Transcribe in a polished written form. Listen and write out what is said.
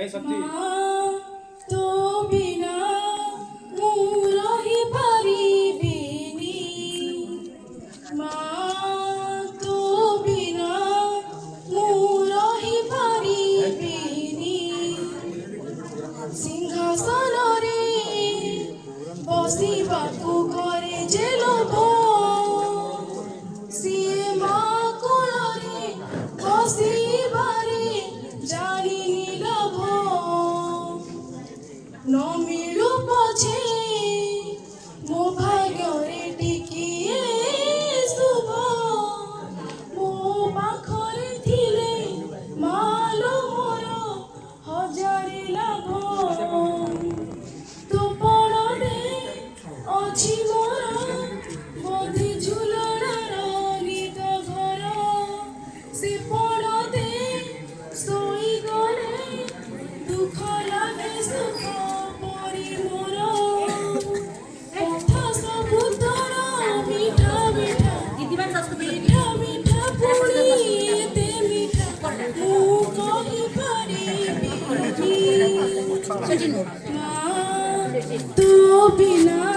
माँ तो बिना मुँह रही परिबिनी माँ तो बिना मुँह रही परिबिनी सिंहासन रे बसिबाकू करे जे लोभ सिए माँ कोଳରେ बसिबारे जानिनी लोभ न मिलू पछे मो भाग्ୟରେ ଟିକିଏ ଶୁଭ ମୋ ପାଖରେ ଥିଲେ ମାଲୋ ମୋର ହଜାରେ ଲାଭ ତୋ ପଣରେ ଅଛି ମୋର ବୋଧେ ଝୁଲଣାର ଗୀତ ଘର ସେ ପଣରେ ଶୋଇଗଲେ ଦୁଃଖ ଲାଗେ ସୁଖ ପରି ମୋର କଥା ସବୁ ତୋର ମିଠା ମିଠା ମିଠା ମିଠା ପୁଣି ଏତେ ମିଠା ମୁଁ କହିପାରିବିନି ମାଁ ତୋ ବିନା